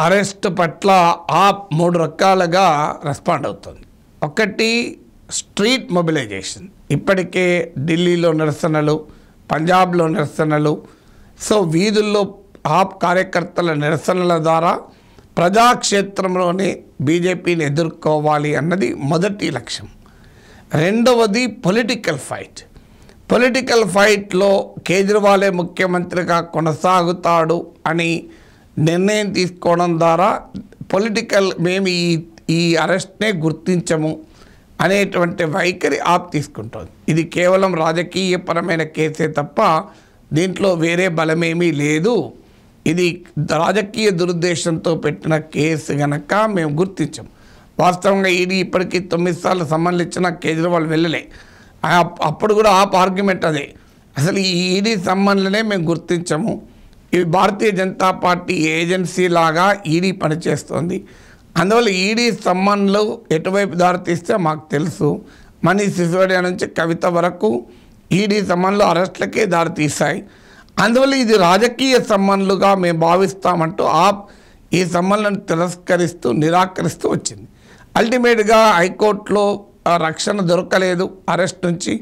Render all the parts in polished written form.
Arrest పట్ల ఆప్ మూడు రకాలుగా రెస్పాండ్ అవుతుంది. ఒకటి స్ట్రీట్ మొబిలైజేషన్. ఇప్పటికే ఢిల్లీలో నిరసనలు, పంజాబ్లో నిరసనలు, సో వీధుల్లో ఆప్ కార్యకర్తల నిరసనల ద్వారా ప్రజాక్షేత్రంలోనే బీజేపీని ఎదుర్కోవాలి అన్నది మొదటి లక్ష్యం. రెండవది పొలిటికల్ ఫైట్. పొలిటికల్ ఫైట్లో కేజ్రీవాలే ముఖ్యమంత్రిగా కొనసాగుతాడు అని నిర్ణయం తీసుకోవడం ద్వారా మేము ఈ అరెస్ట్నే గుర్తించము అనేటువంటి వైఖరి ఆప్ తీసుకుంటుంది. ఇది కేవలం రాజకీయపరమైన కేసే తప్ప దీంట్లో వేరే బలమేమీ లేదు. ఇది రాజకీయ దురుద్దేశంతో పెట్టిన కేసు గనక మేము గుర్తించాం. వాస్తవంగా ఈడీ ఇప్పటికీ 9 సార్లు సమన్లు ఇచ్చిన కేజ్రీవాల్ వెళ్ళలే. అప్పుడు కూడా ఆప్ ఆర్గ్యుమెంట్ అదే, అసలు ఈ ఈడీ సమ్మన్లనే మేము గుర్తించము, ఇవి భారతీయ జనతా పార్టీ ఏజెన్సీ లాగా ఈడీ పనిచేస్తుంది, అందువల్ల ఈడీ సమ్మన్లు ఎటువైపు దారితీస్తే మాకు తెలుసు. మనీష్ సిసోడియా నుంచి కవిత వరకు ఈడీ సమ్మన్లు అరెస్టులకే దారితీశాయి, అందువల్ల ఇది రాజకీయ సమ్మన్లుగా మేము భావిస్తామంటూ ఆప్ ఈ సమ్మన్లను నిరాకరిస్తూ వచ్చింది. అల్టిమేట్గా హైకోర్టులో రక్షణ దొరకలేదు అరెస్ట్ నుంచి,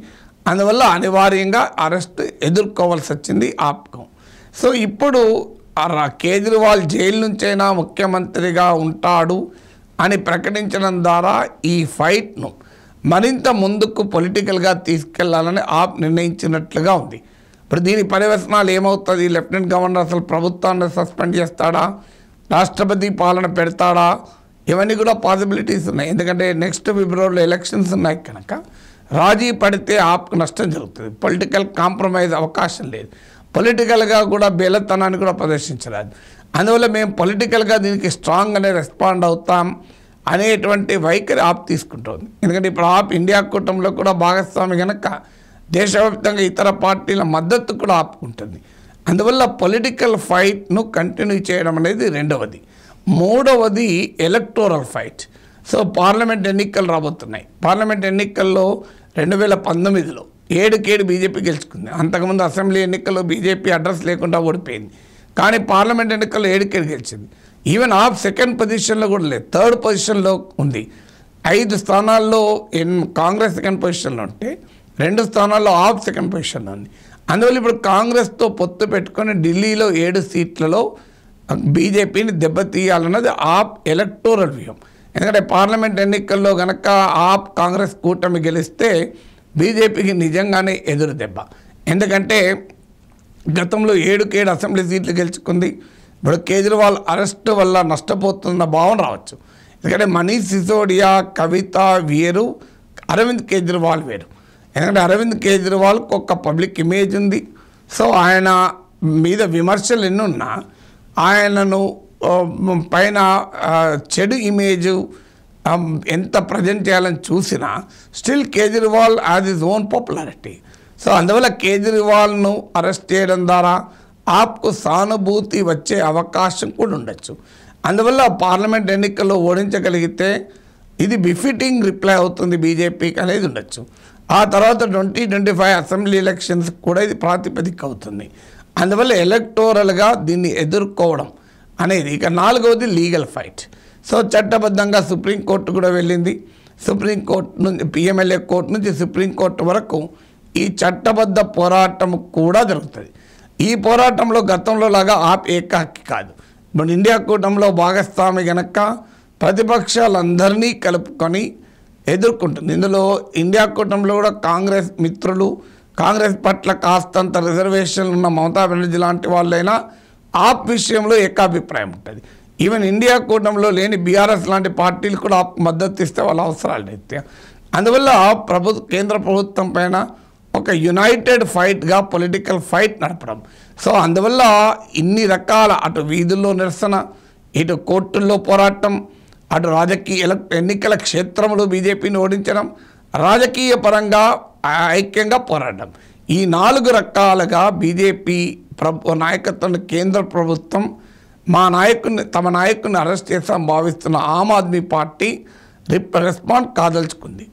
అందువల్ల అనివార్యంగా అరెస్ట్ ఎదుర్కోవాల్సి వచ్చింది ఆప్కు. సో ఇప్పుడు కేజ్రీవాల్ జైలు నుంచైనా ముఖ్యమంత్రిగా ఉంటాడు అని ప్రకటించడం ద్వారా ఈ ఫైట్ను మరింత ముందుకు పొలిటికల్గా తీసుకెళ్లాలని ఆప్ నిర్ణయించినట్లుగా ఉంది. ఇప్పుడు దీని పర్యవసనాలు ఏమవుతుంది? లెఫ్టినెంట్ గవర్నర్ అసలు ప్రభుత్వాన్ని సస్పెండ్ చేస్తాడా, రాష్ట్రపతి పాలన పెడతాడా, ఇవన్నీ కూడా పాసిబిలిటీస్ ఉన్నాయి. ఎందుకంటే నెక్స్ట్ ఫిబ్రవరిలో ఎలక్షన్స్ ఉన్నాయి కనుక రాజీ పడితే ఆప్కు నష్టం జరుగుతుంది. పొలిటికల్ కాంప్రమైజ్ అవకాశం లేదు, పొలిటికల్గా కూడా బేలతనాన్ని కూడా ప్రదర్శించరాదు. అందువల్ల మేము పొలిటికల్గా దీనికి స్ట్రాంగ్గానే రెస్పాండ్ అవుతాం అనేటువంటి వైఖరి ఆప్ తీసుకుంటుంది. ఎందుకంటే ఇప్పుడు ఆప్ ఇండియా కూటమిలో కూడా భాగస్వామి కనుక దేశవ్యాప్తంగా ఇతర పార్టీల మద్దతు కూడా ఆపుకుంటుంది. అందువల్ల పొలిటికల్ ఫైట్ను కంటిన్యూ చేయడం అనేది రెండవది. మూడవది ఎలక్టోరల్ ఫైట్. సో పార్లమెంట్ ఎన్నికలు రాబోతున్నాయి. పార్లమెంట్ ఎన్నికల్లో 2019లో 7 బీజేపీ గెలుచుకుంది. అంతకుముందు అసెంబ్లీ ఎన్నికల్లో బీజేపీ అడ్రస్ లేకుండా ఓడిపోయింది, కానీ పార్లమెంట్ ఎన్నికల్లో 7 గెలిచింది. ఈవెన్ ఆప్ సెకండ్ పొజిషన్లో కూడా లేదు, థర్డ్ పొజిషన్లో ఉంది. 5 స్థానాల్లో కాంగ్రెస్ సెకండ్ పొజిషన్లో ఉంటే 2 స్థానాల్లో ఆప్ సెకండ్ పొజిషన్లో ఉంది. అందువల్ల ఇప్పుడు కాంగ్రెస్తో పొత్తు పెట్టుకొని ఢిల్లీలో 7 సీట్లలో బీజేపీని దెబ్బతీయాలన్నది ఆప్ ఎలక్టోరల్ వ్యూహం. ఎందుకంటే పార్లమెంట్ ఎన్నికల్లో కనుక ఆప్ కాంగ్రెస్ కూటమి గెలిస్తే బీజేపీకి నిజంగానే ఎదురు దెబ్బ. ఎందుకంటే గతంలో 7 అసెంబ్లీ సీట్లు గెలుచుకుంది. ఇప్పుడు కేజ్రీవాల్ అరెస్ట్ వల్ల నష్టపోతున్న భావన రావచ్చు. ఎందుకంటే మనీష్ సిసోడియా, కవిత వేరు, అరవింద్ కేజ్రీవాల్ వేరు. ఎందుకంటే అరవింద్ కేజ్రీవాల్కి ఒక పబ్లిక్ ఇమేజ్ ఉంది. సో ఆయన మీద విమర్శలు ఎన్నున్నా, ఆయనను పైన చెడు ఇమేజు ఎంత ప్రజెంట్ చేయాలని చూసినా still Kejriwal has his own popularity. So అందువల్ల కేజ్రీవాల్ను అరెస్ట్ చేయడం ద్వారా ఆప్కు సానుభూతి వచ్చే అవకాశం కూడా ఉండొచ్చు. అందువల్ల పార్లమెంట్ ఎన్నికల్లో ఓడించగలిగితే ఇది బిఫిటింగ్ రిప్లై అవుతుంది బీజేపీకి అనేది ఉండొచ్చు. ఆ తర్వాత 2025 అసెంబ్లీ ఎలక్షన్స్ కూడా ఇది ప్రాతిపదిక అవుతుంది. అందువల్ల ఎలక్టోరల్గా దీన్ని ఎదుర్కోవడం అనేది. ఇక 4వది లీగల్ ఫైట్. సో చట్టబద్ధంగా సుప్రీంకోర్టు కూడా వెళ్ళింది. సుప్రీంకోర్టు నుంచి పిఎంఎల్ఏ కోర్టు నుంచి సుప్రీంకోర్టు వరకు ఈ చట్టబద్ధ పోరాటం కూడా జరుగుతుంది. ఈ పోరాటంలో గతంలో లాగా ఆప్ ఏకాకి కాదు. ఇప్పుడు ఇండియా కూటమిలో భాగస్వామి కనుక ప్రతిపక్షాలందరినీ కలుపుకొని ఎదుర్కొంటుంది. ఇందులో ఇండియా కూటమిలో కూడా కాంగ్రెస్ మిత్రులు, కాంగ్రెస్ పట్ల కాస్తంత రిజర్వేషన్లు ఉన్న మమతా బెనర్జీ లాంటి వాళ్ళైనా ఆప్ విషయంలో ఏకాభిప్రాయం ఉంటుంది. ఈవెన్ ఇండియా కూటమిలో లేని బీఆర్ఎస్ లాంటి పార్టీలు కూడా ఆప్ మద్దతు ఇస్తే వాళ్ళ అవసరాలు రీత్యా. అందువల్ల కేంద్ర ప్రభుత్వం పైన ఒక యునైటెడ్ ఫైట్గా పొలిటికల్ ఫైట్ నడపడం. సో అందువల్ల ఇన్ని రకాల అటు వీధుల్లో నిరసన, ఇటు కోర్టుల్లో పోరాటం, అటు ఎన్నికల క్షేత్రంలో బీజేపీని ఓడించడం, రాజకీయ పరంగా ఐక్యంగా పోరాటం, ఈ 4 రకాలుగా బీజేపీ నాయకత్వం కేంద్ర ప్రభుత్వం తమ నాయకుడిని అరెస్ట్ చేస్తాం భావిస్తున్న ఆమ్ ఆద్మీ పార్టీ రెస్పాండ్ కాదలుచుకుంది.